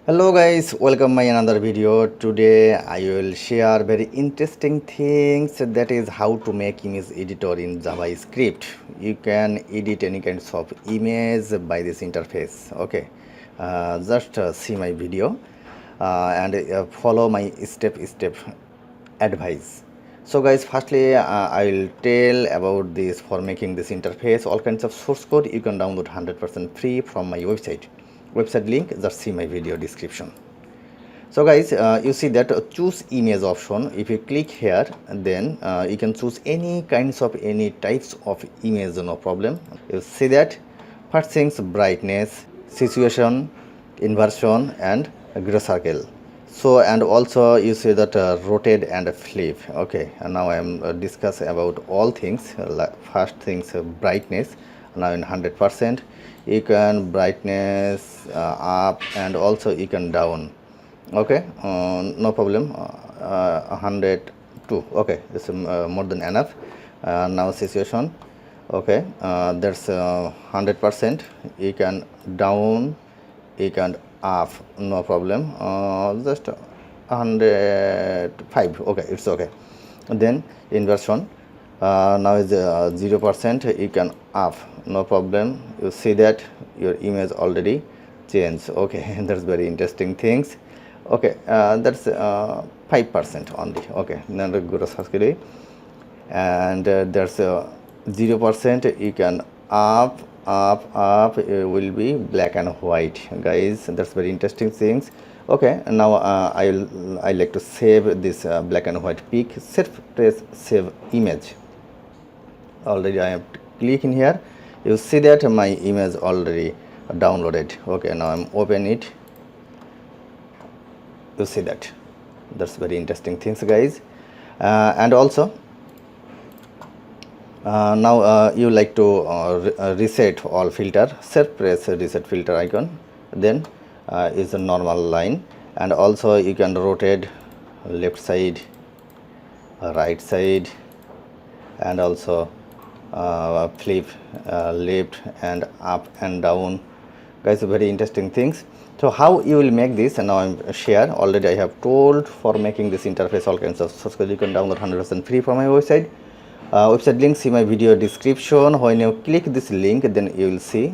Hello guys, welcome my another video. Today I will share very interesting things, that is how to make image editor in JavaScript. You can edit any kinds of image by this interface. Okay, just see my video and follow my step advice. So guys, firstly I will tell about this. For making this interface, all kinds of source code you can download 100% free from my website link. Just see my video description. So guys, you see that choose image option. If you click here, then you can choose any kinds of any types of image, no problem. You see that first things, brightness, situation, inversion and grayscale. So and also you see that rotate and flip. Okay, and now I am discuss about all things. First things, brightness. Now in 100% you can brightness up and also you can down. Okay, no problem. 102. Okay, this is more than enough. Now situation. Okay, that's 100%. You can down, you can up, no problem. Just 105. Okay, it's okay. And then inversion. Now is 0%. You can up, no problem. You see that your image already changed. Okay, that's very interesting things. Okay, that's 5% only. Okay, then go to Saskiri, and there's 0%. You can up. It will be black and white, guys. That's very interesting things. Okay, and now I like to save this black and white pic. Press save image. Already I have click in here. You see that my image already downloaded. Okay, now I'm open it. You see that. That's very interesting things, guys. And also now you like to reset all filter. Press reset filter icon. Then is a normal line, and also you can rotate left side, right side, and also flip left and up and down, guys. Very interesting things. So how you will make this, and now I'm share. Already I have told for making this interface all kinds of source code you can download 100% free from my website. Website link, see my video description. When you click this link, then you will see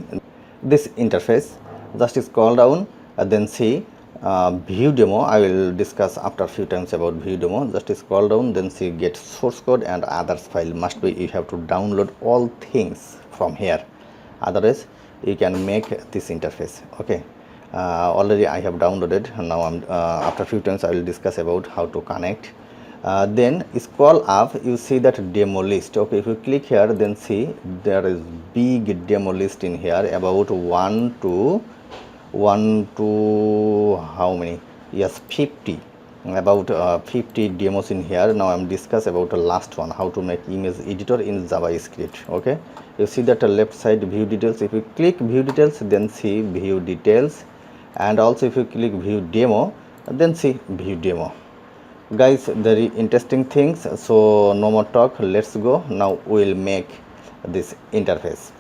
this interface. Just scroll down and then see view demo. I will discuss after few times about view demo. Just scroll down, then see get source code and others file. Must be you have to download all things from here, otherwise you can make this interface. Okay, already I have downloaded. Now I'm after few times I will discuss about how to connect. Then scroll up, you see that demo list. Okay, if you click here, then see there is big demo list in here, about 1 to how many? Yes, 50. About 50 demos in here. Now I'm discuss about the last one, how to make image editor in JavaScript. Okay, you see that left side view details. If you click view details, then see view details, and also if you click view demo, then see view demo. Guys, very interesting things. So no more talk, let's go. Now we'll make this interface.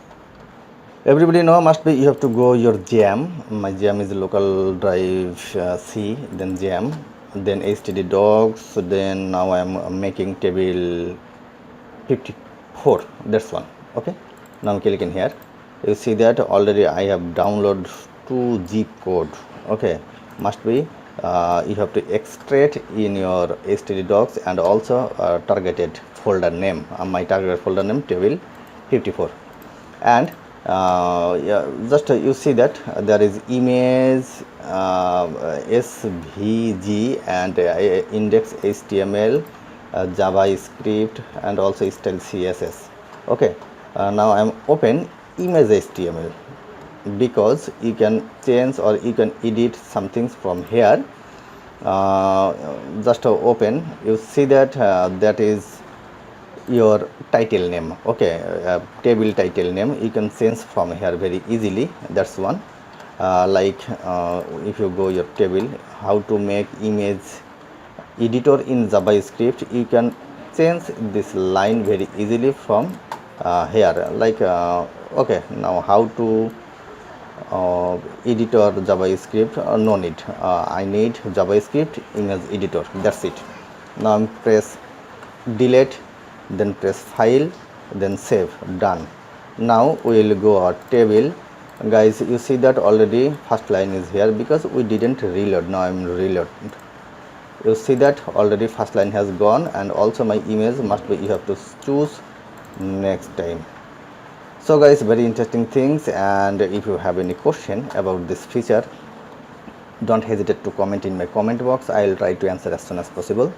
Everybody know must be you have to go your gem. My gem is local drive C, then gem, then std docs. Then now I'm making table 54. That's one. Okay, now click in here. You see that already I have downloaded 2 zip code. Okay, must be you have to extract in your std docs, and also targeted folder name. My targeted folder name table 54, and yeah, just you see that there is image svg and index html, javascript, and also style css. Okay, now I'm open image html, because you can change or you can edit some things from here. Just open, you see that that is your title name. Okay, table title name you can change from here very easily. That's one. Like if you go your table, how to make image editor in JavaScript, you can change this line very easily from here. Like okay, now how to editor JavaScript, no need. I need JavaScript image editor, that's it. Now I'm press delete, then press file, then save, done. Now we will go our table. Guys, you see that already first line is here because we didn't reload. Now I'm reload. You see that already first line has gone, and also my image must be, you have to choose next time. So guys, very interesting things, and if you have any question about this feature, don't hesitate to comment in my comment box. I will try to answer as soon as possible.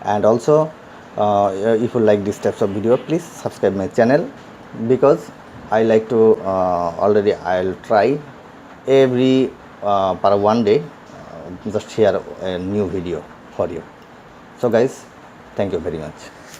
And also if you like this types of video, please subscribe my channel, because I like to already I'll try every per one day just share a new video for you. So guys, thank you very much.